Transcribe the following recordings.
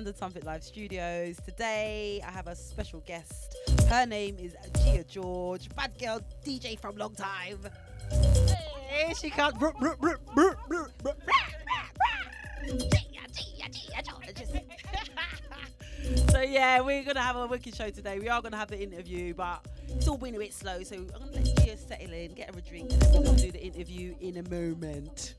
London Trumpet Live Studios. Today I have a special guest. Her name is Gia George, bad girl DJ from long time. Hey, she can't. So yeah, we're gonna have a wicked show today. We are gonna have the interview, but it's all been a bit slow. So I'm gonna let Gia settle in, get her a drink, and then we're gonna do the interview in a moment.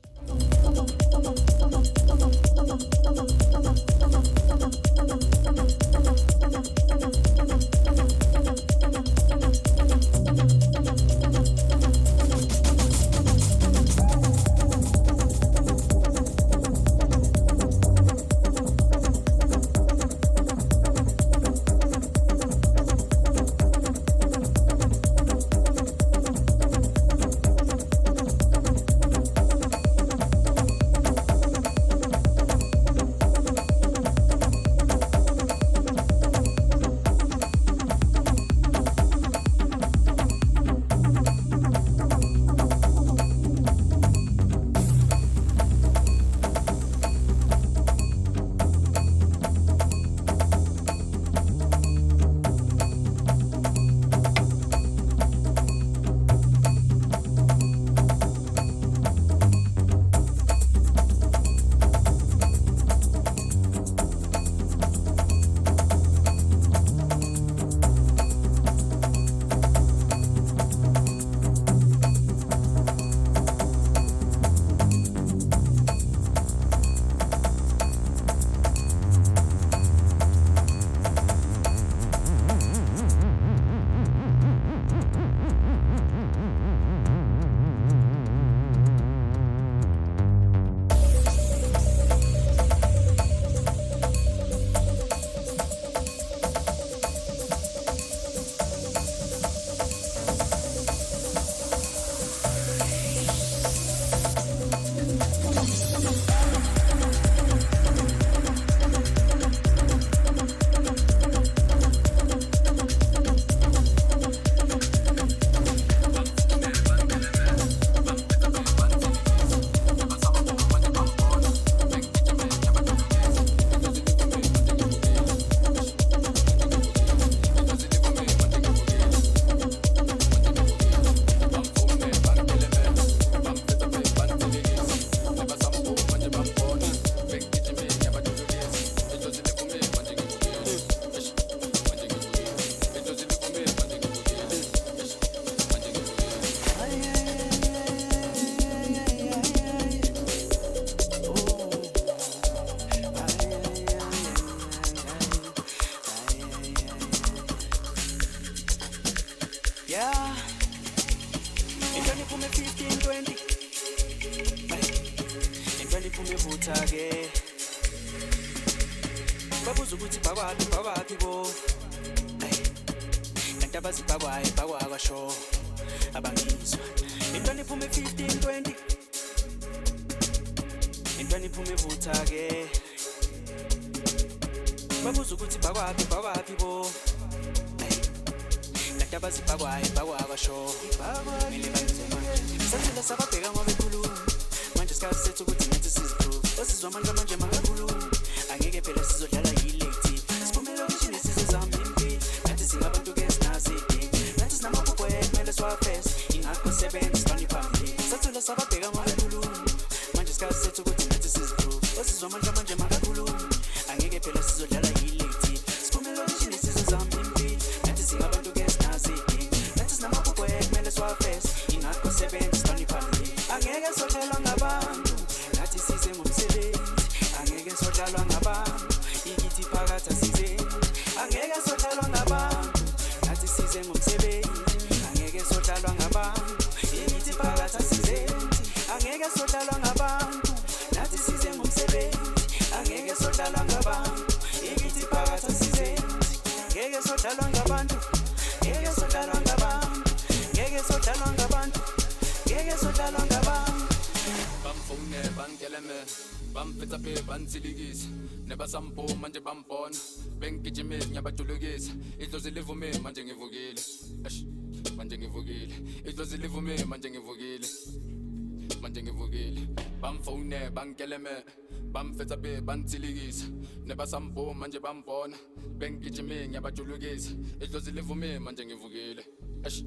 manje ngivukile bamfone bangeleme bamfetha be bantsilikisa nebasambo manje bambona bengigijime ngiyabajulukisa idlozi livume manje ngivukile eish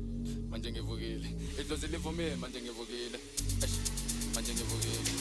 manje ngivukile idlozi livume manje ngivukile eish manje ngivukile.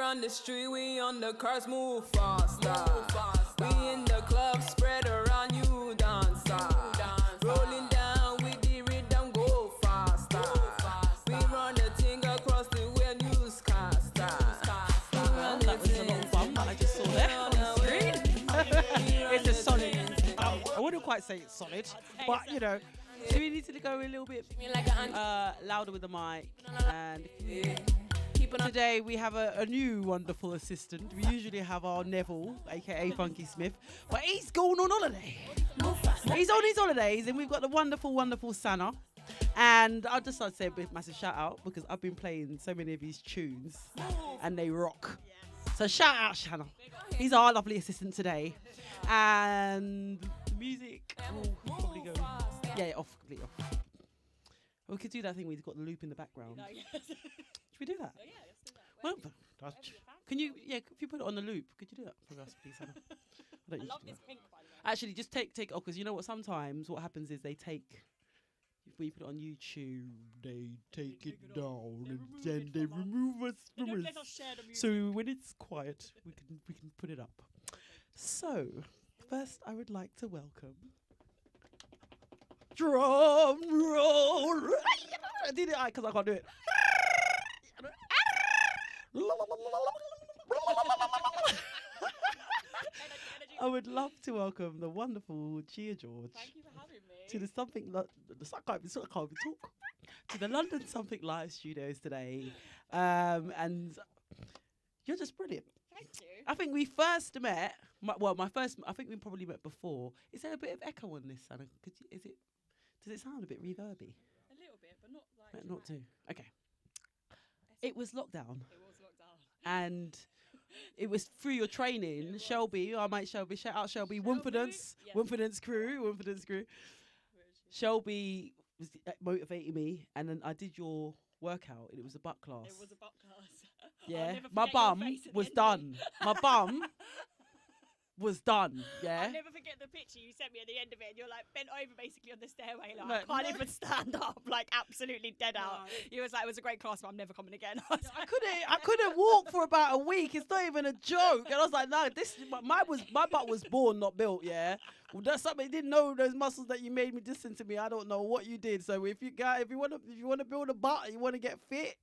On the street, we on the cars, move faster. We in the club, spread around, you dancer. Rolling down with the rhythm, go faster. We run the thing across the way, newscaster. Well, that was a long bump that I just saw there on the screen. It's a solid. I wouldn't quite say it's solid, but you know, do we need to go a little bit louder with the mic? And today we have a new wonderful assistant. We usually have our Neville, aka Funky Smith, but he's gone on holiday. He's on his holidays, and we've got the wonderful, wonderful Sana. And I'd just like to say a big massive shout out because I've been playing so many of his tunes and they rock. So shout out Shanna. He's our lovely assistant today. And the music will probably go completely off. We could do that thing where he's got the loop in the background. Should we do that? Oh, yeah, let's do that. Well, can you, if you put it on the loop, could you do that for us, please, Hannah? I love this pink, by the way. Actually, just take it off, because you know what, sometimes what happens is they take, when you put it on YouTube, they take it down and then they remove us from Don't us. let us share the music. So when it's quiet, we can put it up. So, first I would like to welcome drum roll. I did it because I can't do it. I would love to welcome the wonderful Gia George. Thank you for having me. To the I can't even talk. To the London Something Live studios today, and you're just brilliant. Thank you. I think we first met. I think we probably met before. Is there a bit of echo on this, Anna? Does it sound a bit reverby? A little bit, but not like. Not too. Okay. It was lockdown. It was lockdown. And it was through your training, Shelby. Shelby. Shout out Shelby. Woomfordance. Yes. Woomfordance crew. Shelby was motivating me, and then I did your workout, and it was a butt class. It was a butt class. Yeah, my bum was done. My bum was done. Yeah. I'll never forget the picture you sent me at the end of it. And you're like bent over basically on the stairway, like No, I can't no. even stand up, like absolutely dead out. You was like, it was a great class, but I'm never coming again. I was I like, couldn't walk for about a week. It's not even a joke. And I was like, no, my butt was born, not built. Yeah, well, that's something. You didn't know those muscles that you made me listen to me. I don't know what you did. So if you want to build a butt, and you want to get fit,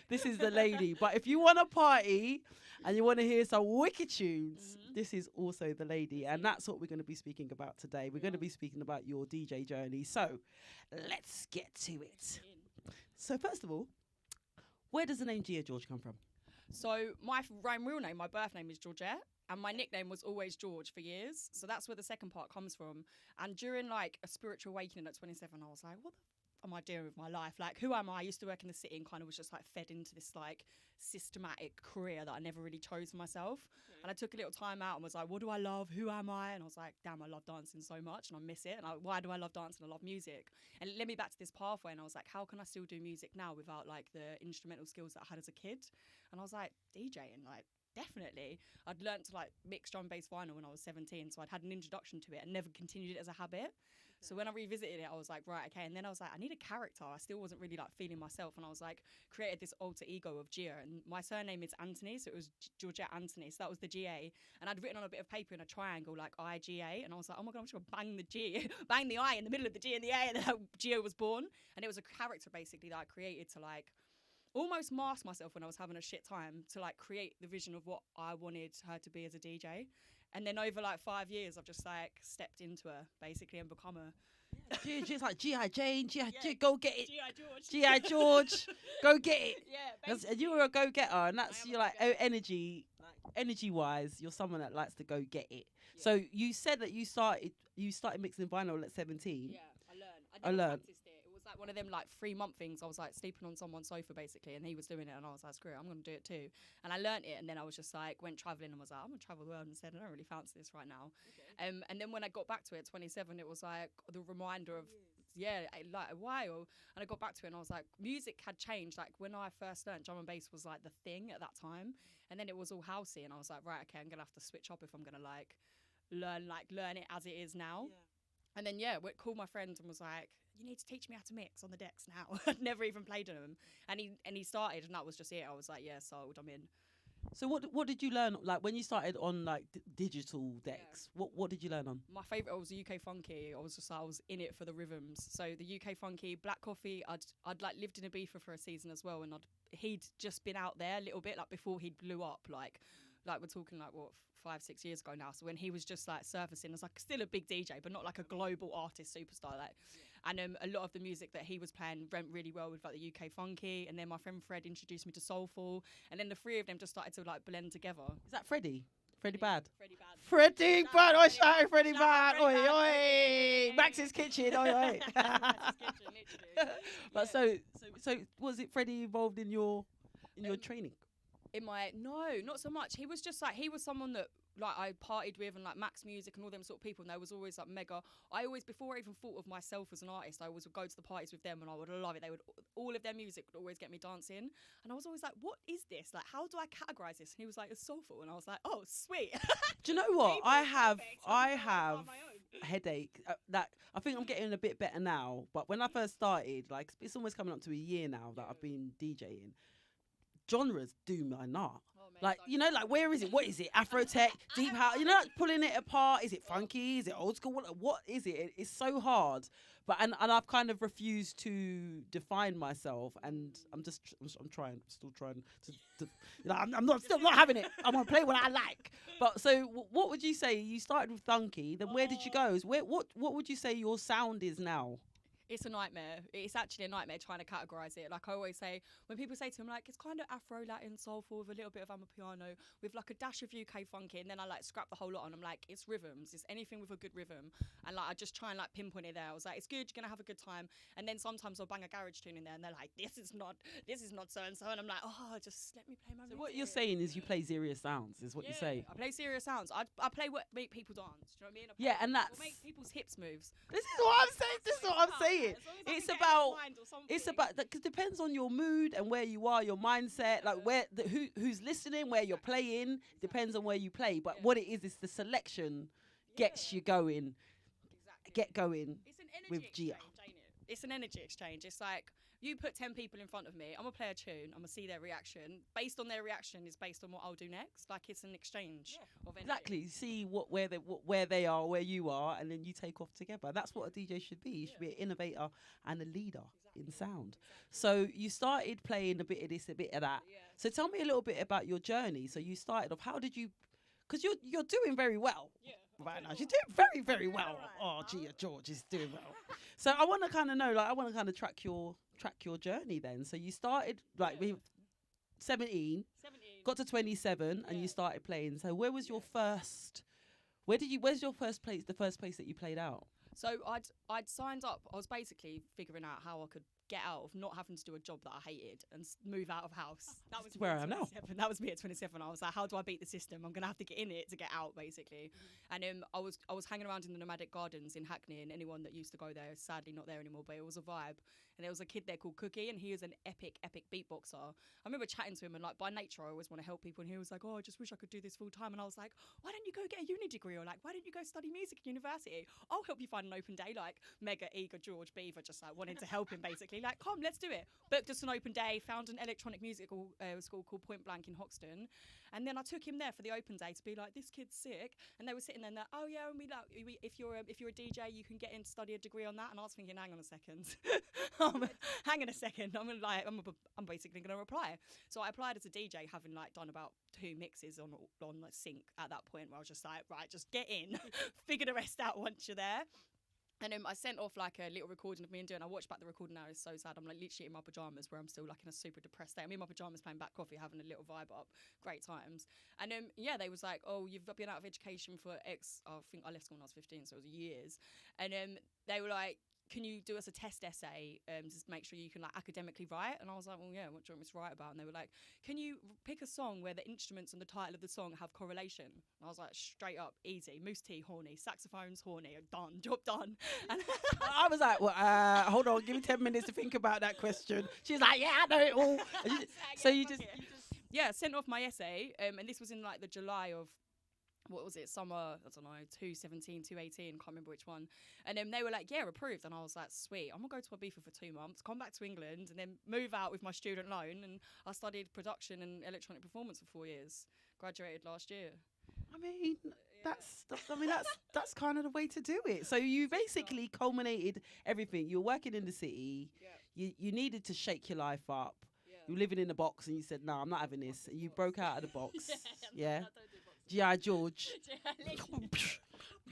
this is the lady. But if you want to party and you want to hear some wicked tunes, this is also the lady. And that's what we're going to be speaking about today. We're going to be speaking about your DJ journey. So let's get to it. So first of all, where does the name Gia George come from? so my real name, my birth name is Georgette. And my nickname was always George for years. So that's where the second part comes from. And during like a spiritual awakening at 27, I was like, what the am I doing with my life? Like, who am I? I used to work in the city and kind of was just like fed into this like systematic career that I never really chose for myself. And I took a little time out and was like, what do I love? Who am I? And I was like, damn, I love dancing so much and I miss it. And why do I love dancing? I love music. And it led me back to this pathway. And I was like, how can I still do music now without like the instrumental skills that I had as a kid? And I was like, DJing, like, definitely. I'd learnt to like mix drum bass vinyl when I was 17, so I'd had an introduction to it and never continued it as a habit. So when I revisited it, I was like, right, okay. And then I was like, I need a character. I still wasn't really like feeling myself, and I was like, created this alter ego of Gia, and my surname is Anthony, so it was Georgette Anthony, so that was the GA. And I'd written on a bit of paper in a triangle like IGA, and I was like, oh my god, I'm just gonna bang the G, bang the I in the middle of the G and the A, and then Gia was born. And it was a character basically that I created to like almost mask myself when I was having a shit time, to like create the vision of what I wanted her to be as a DJ. And then over like 5 years, I've just like stepped into her basically and become a It's like G.I. Jane, G.I. go get it. G.I. George. G.I. George, go get it. Yeah, And you were a go-getter, and that's am you're a like go-getter. energy-wise, you're someone that likes to go get it. So you said that you started mixing vinyl at 17. Yeah, I learned. Practiced it. It was like one of them like 3-month things. I was like sleeping on someone's sofa basically, and he was doing it, and I was like, screw it, I'm gonna do it too. And I learned it, and then I was just like went traveling and was like, I'm gonna travel the world, and said I don't really fancy this right now. Okay. And then when I got back to it at 27, it was like the reminder of like a while. And I got back to it, and I was like, music had changed. Like when I first learned, drum and bass was like the thing at that time, and then it was all housey, and I was like, right, okay, I'm gonna have to switch up if I'm gonna like learn it as it is now. And then called my friend and was like, you need to teach me how to mix on the decks now. I'd never even played on them. And he started, and that was just it. I was like, yeah, sold, I'm in. So what did you learn, like when you started on like digital decks? What did you learn on? My favourite was UK Funky. I was in it for the rhythms. So the UK Funky, Black Coffee. I'd like lived in Ibiza for a season as well, and he'd just been out there a little bit like before he blew up. Like we're talking like what 5-6 years ago now. So when he was just like surfacing as like still a big DJ, but not like a global artist superstar. Like, and a lot of the music that he was playing went really well with like the UK Funky. And then my friend Fred introduced me to Soulful, and then the three of them just started to like blend together. Is that Freddie? Freddie Bad. Freddie Bad. Freddie Bad. Oh, shout out Freddie Shout Bad. out Oi, Freddie oi. Bad. Max's Kitchen. Oi, oi. Max's Kitchen, literally. But so was it Freddie involved in your training? No, not so much. He was just like, he was someone that like I partied with, and like Max Music and all them sort of people, and they was always like mega. I always, before I even thought of myself as an artist, I always would go to the parties with them, and I would love it. They would, all of their music would always get me dancing, and I was always like, what is this? Like, how do I categorize this? And he was like, it's soulful, and I was like, oh, sweet. Do you know what? I have on my own. headache. That I think I'm getting a bit better now, but when I first started, like it's almost coming up to a year now that I've been DJing. Genres do my nut. Like, you know, like where is it? What is it? Afro tech, deep house, you know, like pulling it apart. Is it funky? Is it old school? What is it? It's so hard. But and I've kind of refused to define myself, and I'm still trying to you know, I'm still not having it. I want to play what I like. But so what would you say? You started with Thunky, then where did you go? What would you say your sound is now? It's a nightmare. It's actually a nightmare trying to categorise it. Like I always say, when people say to me, like, it's kind of Afro, Latin, soulful with a little bit of amapiano, with like a dash of UK funky, and then I like scrap the whole lot, and I'm like, it's rhythms. It's anything with a good rhythm. And like I just try and like pinpoint it there. I was like, it's good, you're gonna have a good time. And then sometimes I'll bang a garage tune in there, and they're like, this is not so and so, and I'm like, oh, just let me play my. So what you're saying is you play ZERIOUS sounds, is what you say. I play ZERIOUS sounds. I play what make people dance. Do you know what I mean? Yeah, and that's what make people's hips moves. This is what I'm saying. This is what I'm saying. saying. It's about, because it depends on your mood and where you are, your mindset, like who's listening, where you're playing. Depends on where you play. But what it is the selection gets you going. Get going. It's an energy with exchange, Gia. ain't it? It's an energy exchange. It's like you put 10 people in front of me, I'm gonna play a tune, I'm gonna see their reaction. Based on their reaction is based on what I'll do next. Like it's an exchange of energy. Exactly. See where they are, where you are, and then you take off together. That's what a DJ should be. You should be an innovator and a leader in sound. So you started playing a bit of this, a bit of that. Yeah. So tell me a little bit about your journey. So you started off. How did you? Because you're doing very well. Yeah. Right now, she's doing very, very well. Oh, Gia George is doing well. So I want to kind of know, like, I want to kind of track your journey. Then, so you started like with 17, got to 27, and you started playing. So where was your first? Where's your first place? The first place that you played out? So I'd signed up. I was basically figuring out how I could get out of not having to do a job that I hated and move out of house. That was where I am now. That was me at 27. I was like, how do I beat the system? I'm gonna have to get in it to get out, basically. And I was hanging around in the Nomadic Gardens in Hackney, and anyone that used to go there is sadly not there anymore. But it was a vibe. And there was a kid there called Cookie, and he was an epic beatboxer. I remember chatting to him, and like by nature, I always want to help people. And he was like, "Oh, I just wish I could do this full time." And I was like, "Why don't you go get a uni degree, or like, why don't you go study music at university? I'll help you find an open day." Like mega eager George Beaver, just like wanting to help him, basically. Like, come, let's do it. Booked us an open day. Found an electronic musical school called Point Blank in Hoxton, and then I took him there for the open day to be like, "This kid's sick." And they were sitting there, and they're, "Oh yeah, and if you're a DJ, you can get in to study a degree on that." And I was thinking, hang on a second. Hang on a second. I'm basically gonna apply. So I applied as a DJ, having like done about 2 mixes on like sync at that point, where I was just like, right, just get in, figure the rest out once you're there. And I sent off like a little recording of me and doing. I watched back the recording now. It's so sad. I'm like literally in my pajamas, where I'm still like in a super depressed state. I'm in my pajamas playing Back Coffee, having a little vibe up. Great times. And they was like, "Oh, you've been out of education for X." I think I left school when I was 15, so it was years. And they were like, "Can you do us a test essay to make sure you can like academically write?" And I was like, "Well, yeah, what do you want me to write about?" And they were like, "Can you pick a song where the instruments and the title of the song have correlation?" And I was like, straight up, easy. Moose T, horny. Saxophones, horny. Done. Job done. And I was like, well, hold on, give me 10 minutes to think about that question. She's like, "Yeah, I know it all." So you just sent off my essay, and this was in like the July of, what was it, summer, I don't know, 2017, 2018, can't remember which one. And then they were like, "Yeah, approved." And I was like, sweet, I'm gonna go to Ibiza for 2 months, come back to England, and then move out with my student loan. And I studied production and electronic performance for 4 years. Graduated last year. I mean, that's kind of the way to do it. So you basically culminated everything. You were working in the city. Yeah. You needed to shake your life up. Yeah. You were living in a box, and you said, "No, I'm not having this." And you broke out of the box. Yeah. I don't do boxes. G.I. George.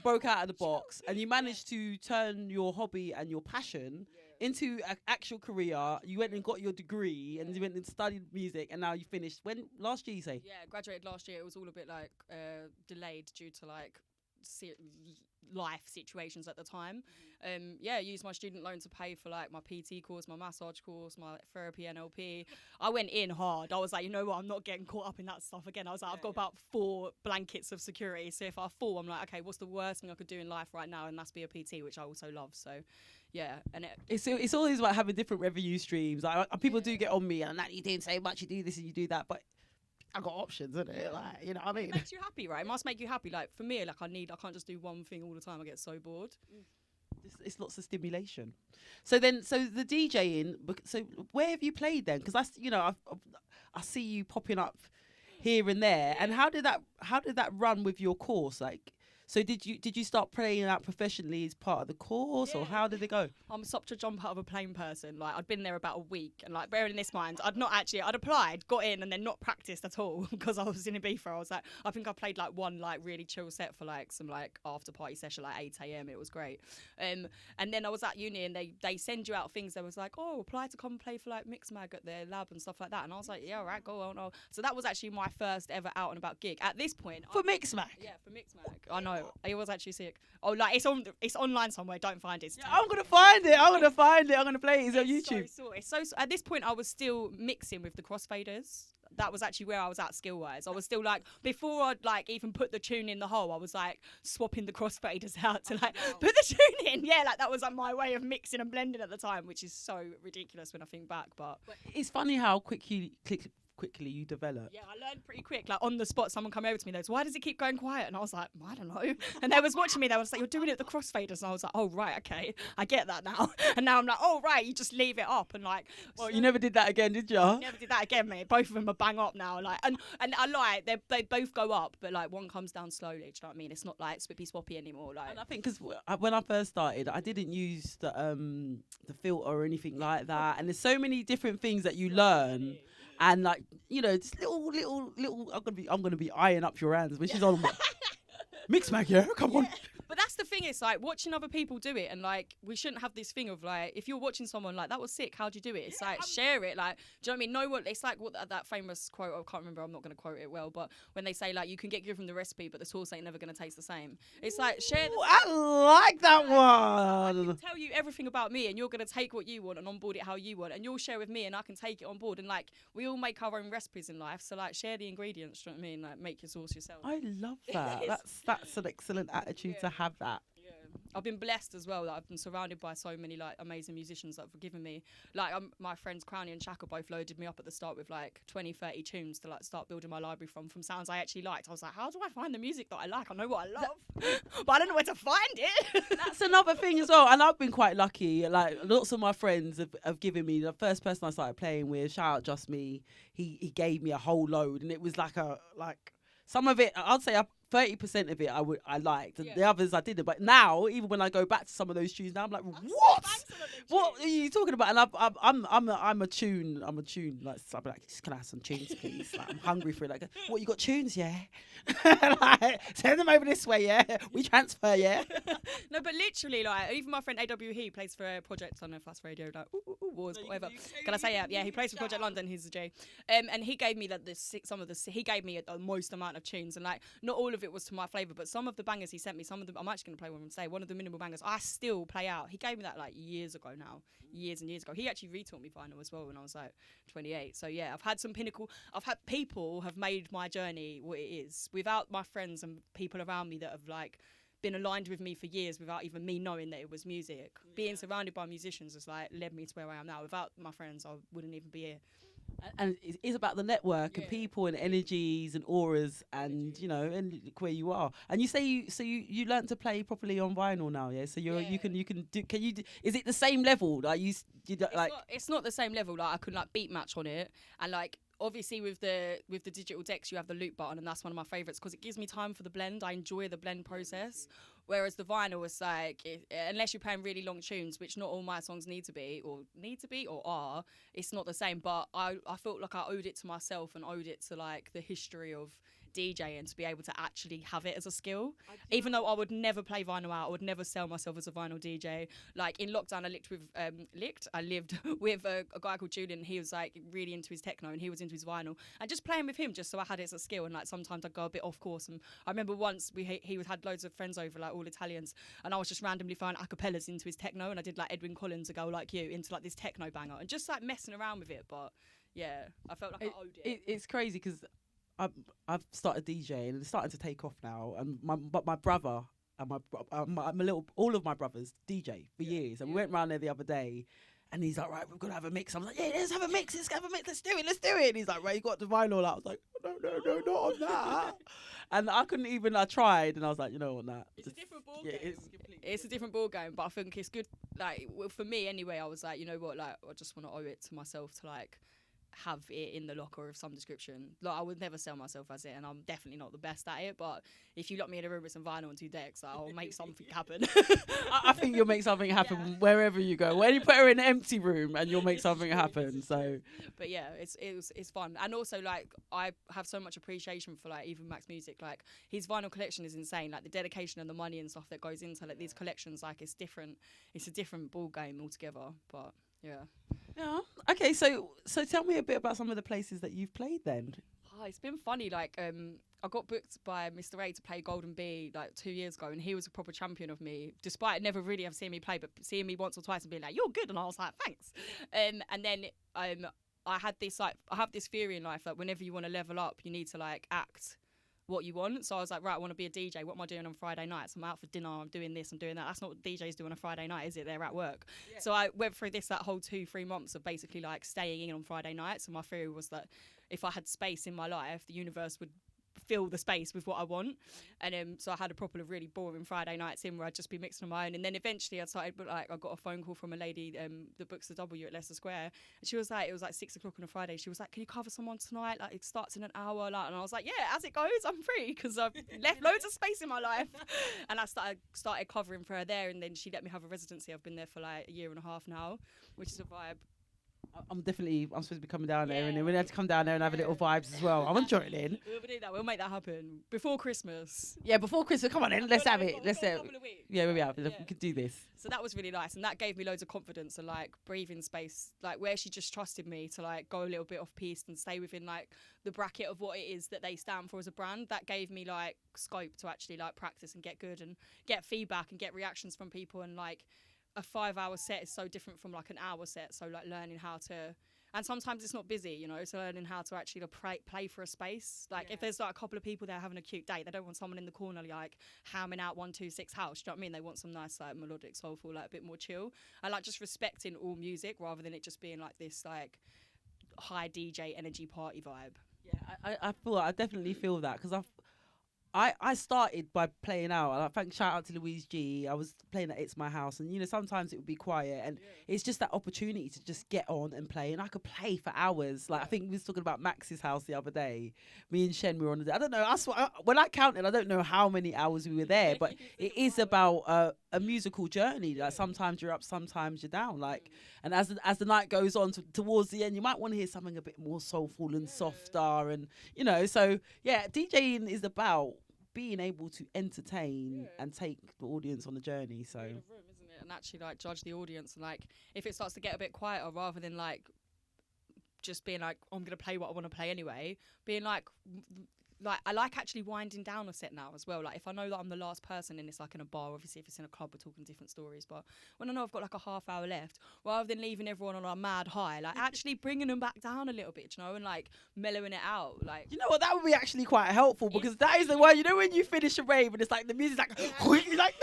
Broke out of the box, and you managed to turn your hobby and your passion into an actual career. You went and got your degree, and you went and studied music, and now you finished. When last year, you say? Yeah, graduated last year. It was all a bit like delayed due to like life situations at the time. Used my student loan to pay for like my PT course, my massage course, my therapy NLP. I went in hard. I was like, you know what, I'm not getting caught up in that stuff again. I was like, I've got about 4 blankets of security, so if I fall, I'm like, okay, what's the worst thing I could do in life right now? And that's be a PT, which I also love. So yeah, and it's always about having different revenue streams. Like people do get on me, and that you doing so much, you do this and you do that, but I got options, isn't it? Like, you know what I mean? It makes you happy, right? It must make you happy. Like for me, like I can't just do one thing all the time. I get so bored. It's lots of stimulation. So the DJing. So where have you played then? Because I see you popping up here and there. And how did that run with your course? Like, so did you start playing out professionally as part of the course, or how did it go? I'm such a jump out of a plane person. Like I'd been there about a week, and like bearing in this mind, I'd applied, got in, and then not practiced at all because I was in Ibiza. I was like, I think I played like one like really chill set for like some like after party session like 8 a.m. It was great. And then I was at uni, and they send you out things. There was like, oh, apply to come play for like Mixmag at their lab and stuff like that. And I was like, yeah, all right, go on. Oh. So that was actually my first ever out and about gig. At this point, for Mixmag. Yeah, for Mixmag. I know. It was actually sick. Oh, like it's online somewhere. Don't find it. Yeah, I'm gonna find it. I'm gonna play it. It's on YouTube. So at this point, I was still mixing with the crossfaders. that was actually where I was at skill wise. I was still like, before I'd like even put the tune in the hole, I was like swapping the crossfaders out to like put the tune in. Yeah, like that was like my way of mixing and blending at the time, which is so ridiculous when I think back. But It's funny how quickly you develop. yeah, I learned pretty quick. Like on the spot, someone come over to me, they was, why does it keep going quiet? And I was like, I don't know. And they was watching me, they was like, you're doing it at the crossfaders. And I was like, oh right, okay, I get that now. And now I'm like, oh right, you just leave it up and like. Well, you never did that again, did you? Never did that again, mate. Both of them are bang up now. Like, and I lie, they both go up, but like one comes down slowly. Do you know what I mean? It's not like swippy swappy anymore. Like, And I think because when I first started, I didn't use the filter or anything like that. And there's so many different things that you learn. And like, you know, just little. I'm gonna be eyeing up your hands when she's on. Mix mag, yeah, come on. But that's the thing, it's like watching other people do it, and like we shouldn't have this thing of like, if you're watching someone like that was sick, how'd you do it? It's like share it, like, do you know what I mean? No one, it's like what that famous quote, I can't remember, I'm not gonna quote it well, but when they say like you can get given the recipe but the sauce ain't never gonna taste the same. It's like share the I like that I one. can tell you everything about me and you're gonna take what you want and onboard it how you want, and you'll share with me and I can take it on board, and like we all make our own recipes in life, so like share the ingredients, do you know what I mean? Like make your sauce yourself. I love that. That's an excellent attitude to have that. I've been blessed as well that I've been surrounded by so many like amazing musicians that have forgiven me. Like my friends Crowley and Chaka both loaded me up at the start with like 20-30 tunes to like start building my library from sounds I actually liked. I was like, how do I find the music that I like? I know what I love, but I don't know where to find it. That's another thing as well, and I've been quite lucky. Like lots of my friends have given me, the first person I started playing with, shout out Just Me, he gave me a whole load, and it was like some of it, I'd say 30% of it I liked, and the others I didn't. But now, even when I go back to some of those tunes now, I'm like, what are you talking about? And I'm a tune. Like, so I'm like, can I have some tunes, please? Like, I'm hungry for it. Like, what, you got tunes? Yeah. Like, send them over this way. Yeah, we transfer. Yeah. No, but literally, like, even my friend AW, he plays for a project. I don't know if that's radio, like wars, whatever. Can I say yeah? He plays for Project London. He's a J. And he gave me like he gave me the most amount of tunes, and like not all of it was to my flavour, but some of the bangers he sent me, some of them I'm actually going to play one and say one of the minimal bangers I still play out. He gave me that like years and years ago. He actually retaught me vinyl as well when I was like 28. So yeah, I've had people have made my journey what it is without my friends and people around me that have like been aligned with me for years without even me knowing that it was music. Being surrounded by musicians has like led me to where I am now. Without my friends, I wouldn't even be here. And it is about the network and people and energies and auras and you know, and where you are. And you say you learnt to play properly on vinyl now, yeah. So you can do. Can you? Is it the same level? Like it's not the same level. Like I could like beat match on it, and like obviously with the digital decks you have the loop button, and that's one of my favourites because it gives me time for the blend. I enjoy the blend process. Whereas the vinyl is like, unless you're playing really long tunes, which not all my songs need to be or are, it's not the same. But I felt like I owed it to myself and owed it to like the history of DJing to be able to actually have it as a skill. Even though I would never play vinyl out, I would never sell myself as a vinyl DJ. Like in lockdown, I lived with a guy called Julian. He was like really into his techno and he was into his vinyl, and just playing with him just so I had it as a skill. And like sometimes I'd go a bit off course, and I remember once he had loads of friends over, like all Italians, and I was just randomly throwing acapellas into his techno, and I did like Edwin Collins, A Girl Like You, into like this techno banger, and just like messing around with it. But yeah, I felt like I owed it. It's crazy because I've started DJing and it's starting to take off now, and my brother and all of my brothers DJ for years, and we went round there the other day, and he's like, right, we're gonna have a mix. I'm like, yeah, let's have a mix, let's do it. And he's like, right, you got the vinyl out. I was like, no, not on that. And I couldn't even. I tried, and I was like, you know what, that. It's a different ball game. It's a different ball game, but I think it's good. Like for me anyway, I was like, you know what, like I just want to owe it to myself to like have it in the locker of some description. Like I would never sell myself as it, and I'm definitely not the best at it, but if you lock me in a room with some vinyl and 2 decks, I'll make something happen. I think you'll make something happen wherever you go. When you put her in an empty room and you'll make something happen. So but yeah, it's fun. And also like I have so much appreciation for like even Max Music. Like his vinyl collection is insane. Like the dedication and the money and stuff that goes into like these collections, like it's a different ball game altogether. But yeah. Okay, so tell me a bit about some of the places that you've played then. Oh, it's been funny. Like I got booked by Mr. A to play Golden Bee like 2 years ago, and he was a proper champion of me, despite never really have seen me play, but seeing me once or twice and being like, "You're good," and I was like, "Thanks." And then I have this theory in life that whenever you want to level up, you need to like act what you want. So I was like, right, I want to be a DJ. What am I doing on Friday nights? I'm out for dinner. I'm doing this. I'm doing that. That's not what DJs do on a Friday night, is it? They're at work. Yeah. So I went through that whole 2-3 months of basically like staying in on Friday nights. And my theory was that if I had space in my life, the universe would fill the space with what I want. And so I had a couple of really boring Friday nights in where I'd just be mixing on my own. And then eventually I started, I got a phone call from a lady that books the W at Leicester Square, and she was like, it was like 6 o'clock on a Friday. She was like, can you cover someone tonight? Like, it starts in an hour. Like, and I was like, yeah, as it goes, I'm free, because I've left loads of space in my life. And I started covering for her there, and then she let me have a residency. I've been there for like a year and a half now, which is a vibe. I'm supposed to be coming down there, and then we have to come down there and have a little vibes as well. I'm enjoying it. We'll do that. We'll make that happen before Christmas. Yeah, before Christmas. Come on, then. Let's have it. Let's have it. Yeah, we could do this. So that was really nice, and that gave me loads of confidence and like breathing space, like where she just trusted me to like go a little bit off piste and stay within like the bracket of what it is that they stand for as a brand. That gave me like scope to actually like practice and get good and get feedback and get reactions from people. And like a 5-hour set is so different from like an hour set. So like learning how to, and sometimes it's not busy, you know, so learning how to actually play for a space. Like if there's like a couple of people there having a cute date, they don't want someone in the corner like hamming out 1-2-6 house. Do you know what I mean? They want some nice like melodic, soulful, like a bit more chill. I like just respecting all music rather than it just being like this like high DJ energy party vibe. Yeah, I definitely feel that, because I started by playing out. And shout out to Louise G. I was playing at It's My House, and you know, sometimes it would be quiet, and it's just that opportunity to just get on and play. And I could play for hours. Like I think we was talking about Max's house the other day. Me and Shen were on the. I don't know. When I counted, I don't know how many hours we were there, but it is about a musical journey. Like sometimes you're up, sometimes you're down. Like, and as the night goes on towards the end, you might want to hear something a bit more soulful and softer, and you know. So yeah, DJing is about being able to entertain and take the audience on the journey. So room, isn't it? And actually like judge the audience, and like if it starts to get a bit quieter, rather than like just being like, oh, I'm gonna play what I want to play anyway, being like I like actually winding down a set now as well. Like if I know that I'm the last person and it's like in a bar, obviously if it's in a club we're talking different stories, but when I know I've got like a half hour left, rather than leaving everyone on a mad high, like actually bringing them back down a little bit, you know, and like mellowing it out. Like, you know what, that would be actually quite helpful, because that is the one, you know, when you finish a rave and it's like the music's like you're like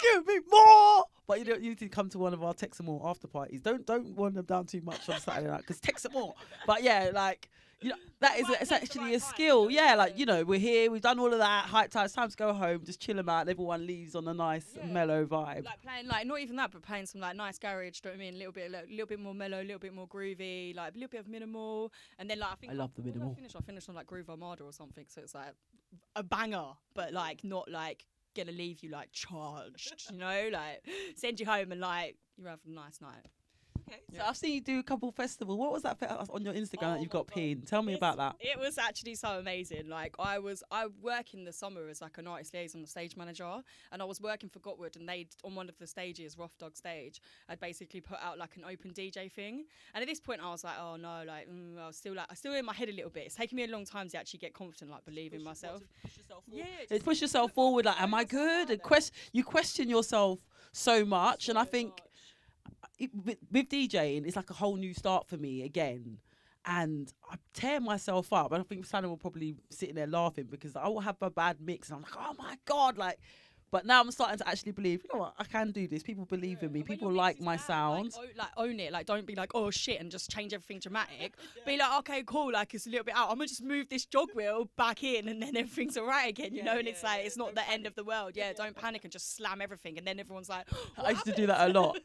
give me more. But you need to come to one of our Text Some More after parties. Don't wind them down too much on Saturday night, because Text Some More. But yeah, like, you know, that is it's actually a skill. Yeah, like, you know, we're here, we've done all of that, hype time, it's time to go home, just chill them out, and everyone leaves on a nice mellow vibe. Like playing, like, not even that, but playing some like nice garage, do you know what I mean? A little bit more mellow, a little bit more groovy, like a little bit of minimal, and then like I love the minimal. I finished on like Groove Armada or something, so it's like a banger, but like not like gonna leave you like charged, you know, like send you home and like you have a nice night. Okay. So I've seen you do a couple festivals. What was that on your Instagram that you've got pinned? Tell me about that. It was actually so amazing. Like I work in the summer as like an artist liaison, stage manager, and I was working for Gotwood, and they'd on one of the stages, Rough Dog stage, I'd basically put out like an open DJ thing. And at this point I was like, oh no, like I was still in my head a little bit. It's taken me a long time to actually get confident, like believe in myself. Push yourself forward. Yeah, push yourself forward. Like, am I good? And you question yourself so much, and I think with DJing, it's like a whole new start for me again, and I tear myself up. And I think Shannon will probably sitting there laughing, because I will have a bad mix, and I'm like, oh my god, like. But now I'm starting to actually believe, you know what, I can do this. People believe in me. People like my sound. Like own it. Like don't be like, oh shit, and just change everything dramatic. Be like, okay, cool. Like it's a little bit out. I'm gonna just move this jog wheel back in, and then everything's alright again. You know, and it's like it's not the end of the world. Yeah, don't panic and just slam everything, and then everyone's like. I used to do that a lot.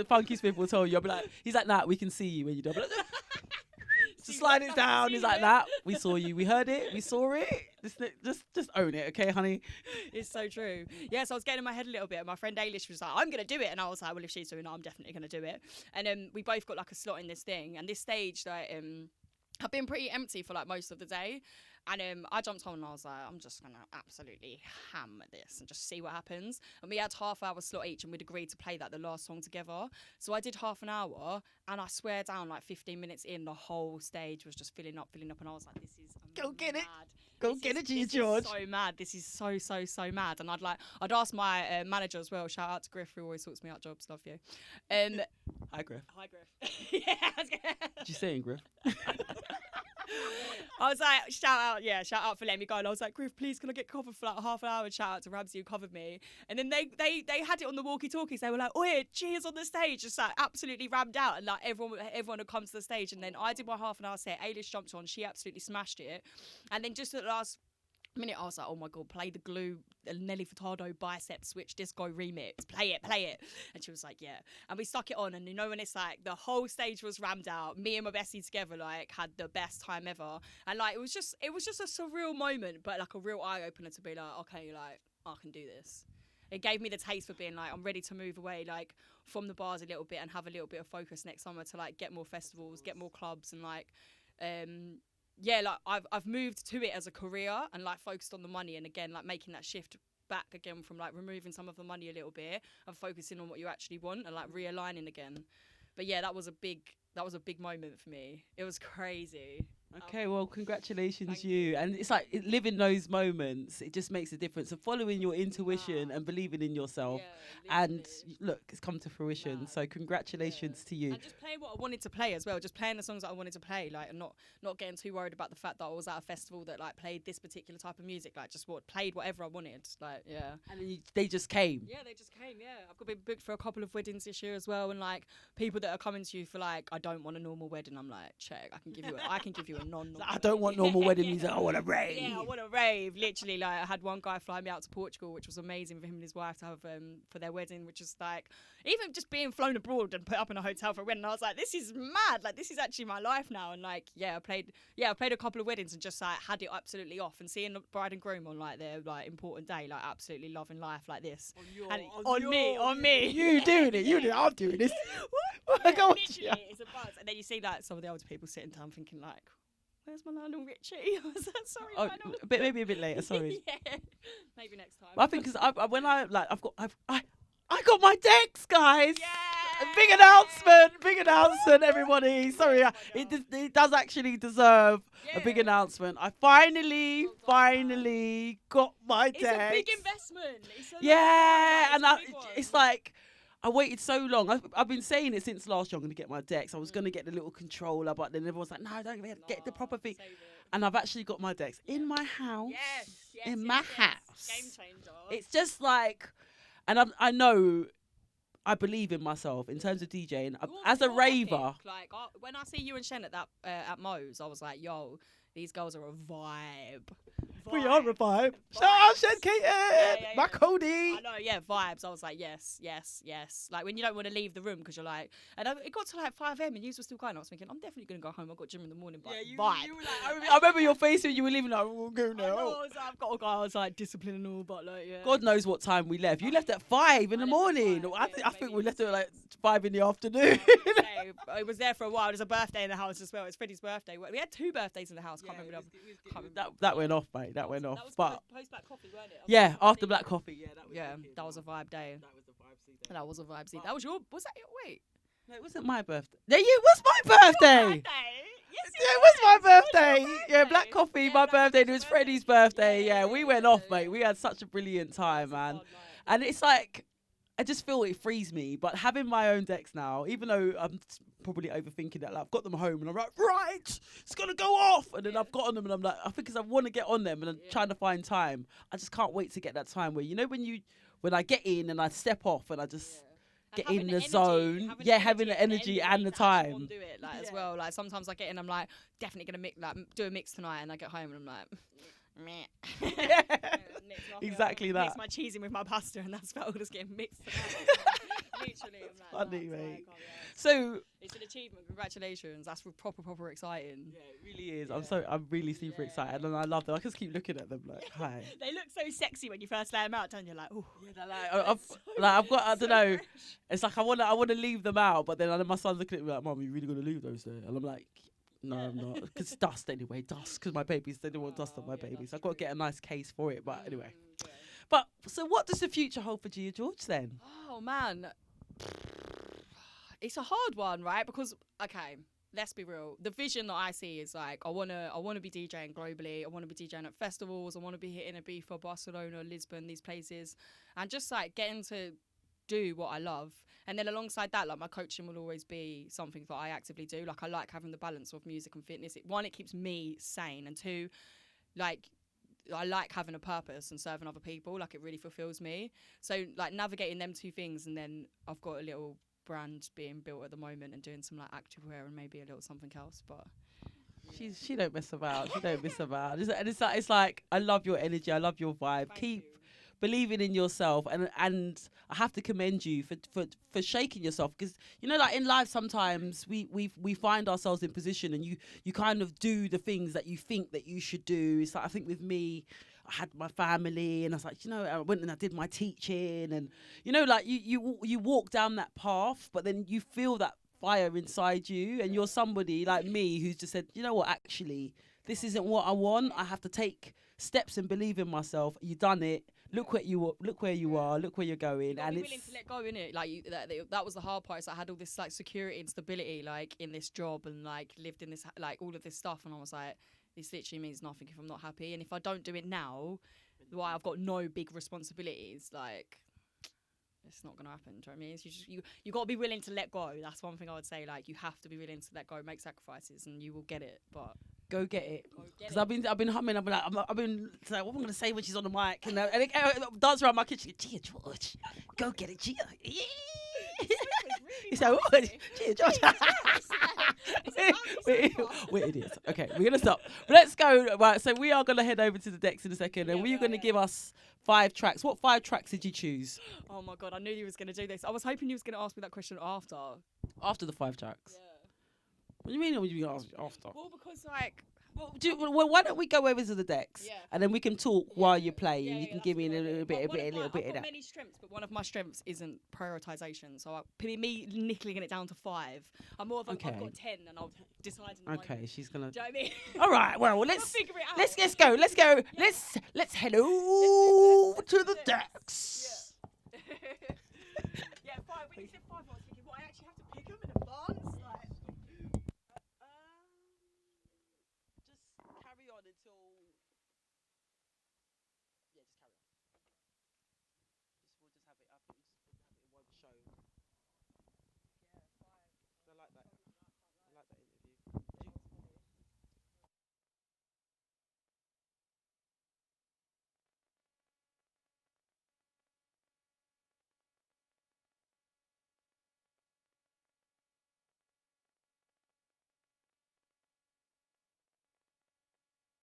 Funky Smith will tell you. I'll be like, he's like, nah, we can see you when you do. Just slide it down. He's like, nah, we saw you, we heard it, we saw it. Just own it, okay, honey? It's so true. Yeah, so I was getting in my head a little bit. My friend Ailish was like, I'm gonna do it, and I was like, well, if she's doing it, I'm definitely gonna do it. And we both got like a slot in this thing, and this stage like I've been pretty empty for like most of the day. And I jumped on and I was like, I'm just going to absolutely hammer this and just see what happens. And we had half-hour slot each, and we'd agreed to play that the last song together. So I did half an hour, and I swear down, like 15 minutes in, the whole stage was just filling up. And I was like, this is go get it. Go get it, Gia George. This is so mad. This is so mad. And I'd ask my manager as well. Shout out to Griff, who always sorts me out jobs. Love you. Hi, Griff. Hi, Griff. Yeah. What you saying, Griff? I was like, shout out for letting me go. And I was like, Griff, please, can I get covered for like half an hour? And shout out to Ramsey who covered me. And then they had it on the walkie-talkies. They were like, oh yeah, Gia's on the stage, just like absolutely rammed out. And like everyone had come to the stage. And then I did my half an hour set. Ailish jumped on. She absolutely smashed it. And then just at the last minute, I was like, oh my God, play the Glue, Nelly Furtado Bicep Switch Disco remix. Play it. And she was like, yeah. And we stuck it on. And you know, when it's like the whole stage was rammed out, me and my bestie together, like, had the best time ever. And like, it was just a surreal moment, but like a real eye opener to be like, okay, like, I can do this. It gave me the taste for being like, I'm ready to move away, like, from the bars a little bit and have a little bit of focus next summer to like get more festivals, get more clubs, and like, yeah, like I've moved to it as a career and like focused on the money, and again like making that shift back again from like removing some of the money a little bit and focusing on what you actually want and like realigning again. But yeah, that was a big moment for me. It was crazy. Okay, well, congratulations, you. And it's like living those moments, it just makes a difference. And following your intuition and believing in yourself. Yeah, and look, it's come to fruition. So congratulations to you. And just playing what I wanted to play as well. Just playing the songs that I wanted to play, like, and not getting too worried about the fact that I was at a festival that like played this particular type of music. Like, just played whatever I wanted. Like, yeah. And then they just came. Yeah, they just came. Yeah, I've got been booked for a couple of weddings this year as well, and like people that are coming to you for like, I don't want a normal wedding. I'm like, check. I can give you a non-normal. I don't want normal wedding music. I want a rave. Yeah, I want a rave. Literally, like I had one guy fly me out to Portugal, which was amazing for him and his wife to have for their wedding, which is like even just being flown abroad and put up in a hotel for a wedding. I was like, this is mad. Like this is actually my life now. And like, I played a couple of weddings and just like had it absolutely off, and seeing the bride and groom on like their like important day, like absolutely loving life like this. On me. You doing it? You doing it? I'm doing this. Literally, it's a buzz. And then you see like some of the older people sitting down thinking like, where's my Lionel Richie? I was like, sorry, Lionel. Maybe a bit later. Sorry. Yeah, maybe next time. I think because I got my decks, guys. Yeah. Big announcement, everybody. Sorry, it does actually deserve a big announcement. I finally got my decks. It's a big investment. It's like, I waited so long. I've been saying it since last year. I'm going to get my decks. I was going to get the little controller, but then everyone's like, no, don't get the proper thing. And I've actually got my decks in my house. Yes, my house. Game changer. It's just like, and I know, I believe in myself in terms of DJing. As a raver. Epic. Like, when I see you and Shen at that at Mo's, I was like, yo, these girls are a vibe. We are a vibe. Shout out Shen Keaton, my Cody. I know, vibes. I was like, yes. Like when you don't want to leave the room because you're like, and it got to like 5 a.m. and you were still going. I was thinking, I'm definitely gonna go home. I've got gym in the morning, but vibe. You were like, I remember your face when you were leaving. Like, we'll go now. I've got to go. I was like, discipline and all, but like, yeah. God knows what time we left. You left at 5 in the morning. I think we left at like 5 in the afternoon. It was there for a while. There's a birthday in the house as well. It's Freddie's birthday. We had 2 birthdays in the house. Can't remember. That went off, mate. That went off. That was but post Black Coffee, weren't it? Yeah, after Black Coffee. That was a vibe day. That was a vibe day. That was a vibe day. That was your. Was that your? Wait. No, it wasn't my birthday. No, it was my birthday. Yes, it was my birthday. Yeah, Black Coffee, my birthday. It was Freddie's birthday. Yeah, we went off, mate. We had such a brilliant time, man. And it's like, I just feel it frees me. But having my own decks now, even though I'm probably overthinking it, like I've got them home and I'm like, right, it's gonna go off. And then I've gotten them and I'm like, I think because I want to get on them and I'm trying to find time. I just can't wait to get that time where, you know, when I get in and I step off and I just get in the zone. Having the energy and the time. Do it like as well. Like sometimes I get in, I'm like, definitely gonna do a mix tonight, and I get home and I'm like, meh. Exactly that. Mix my cheese in with my pasta, and that's about all that's getting mixed. Literally, I'm like, funny, mate. So it's an achievement. Congratulations. That's proper exciting. Yeah, it really is. I'm really super excited, and I love them. I just keep looking at them like, hi. They look so sexy when you first lay them out, don't you? Like, oh, I've got, I don't know. It's like I want to leave them out, but then my son's looking at me like, Mum, you really gonna leave those there? And I'm like, no, I'm not, because dust anyway. Dust, because my babies, they don't want dust on my babies. I've got to get a nice case for it, but anyway. Yeah. But so, what does the future hold for Gia George then? Oh man, it's a hard one, right? Because okay, let's be real. The vision that I see is like I wanna be DJing globally. I wanna be DJing at festivals. I wanna be hitting Ibiza, Barcelona, Lisbon, these places, and just like getting to do what I love. And then alongside that, like my coaching will always be something that I actively do. Like I like having the balance of music and fitness. One, it keeps me sane, and two, like I like having a purpose and serving other people. Like it really fulfills me. So like navigating them two things, and then I've got a little brand being built at the moment and doing some like activewear and maybe a little something else. But She don't mess about. She don't mess about. It's like I love your energy. I love your vibe. Thank Keep you. believing in yourself, and I have to commend you for shaking yourself, because you know, like in life sometimes we find ourselves in position, and you kind of do the things that you think that you should do. It's like, I think with me, I had my family, and I was like, you know, I went and I did my teaching, and you know, like you walk down that path, but then you feel that fire inside you, and you're somebody like me who's just said, you know what, actually this isn't what I want. I have to take steps and believe in myself. You done it. Look where you are. Look where you're going. You gotta And be it's willing to let go, innit? Like that was the hard part. Is I had all this like security and stability, like in this job, and like lived in this like all of this stuff, and I was like, this literally means nothing if I'm not happy, and if I don't do it now, why I've got no big responsibilities, like it's not gonna happen. Do you know what I mean? It's you got to be willing to let go. That's one thing I would say. Like you have to be willing to let go, make sacrifices, and you will get it. But go get it. go get Because it. I've been humming. I've been like, what am I gonna say when she's on the mic? And it dance around my kitchen. Gia George, go get it, Gia. Yeah. You say what? Gia George. We're idiots. Okay, we're gonna stop. Let's go. Right, so we are gonna head over to the decks in a second, and we're gonna give us 5 tracks. What 5 tracks did you choose Oh my god, I knew you was gonna do this. I was hoping you was gonna ask me that question after. after the 5 tracks? Yeah. What do you mean? What do you mean after? Well, because like. Well, why don't we go over to the decks, Yeah. and then we can talk while you play, Yeah, and you yeah, can that's give me a good. little bit, But a little bit I've of got that. many strengths, but one of my strengths isn't prioritization. So me nickling it down to 5. I'm more of a, Okay. I've got 10, and I'll decide. In the Okay, moment. she's gonna. Do you know what I mean? All right. Well, We'll let's figure it out. let's go. Let's go. Let's head over to the decks. Yeah, 5. When you said 5, I was thinking, what? I actually have to pick them in advance.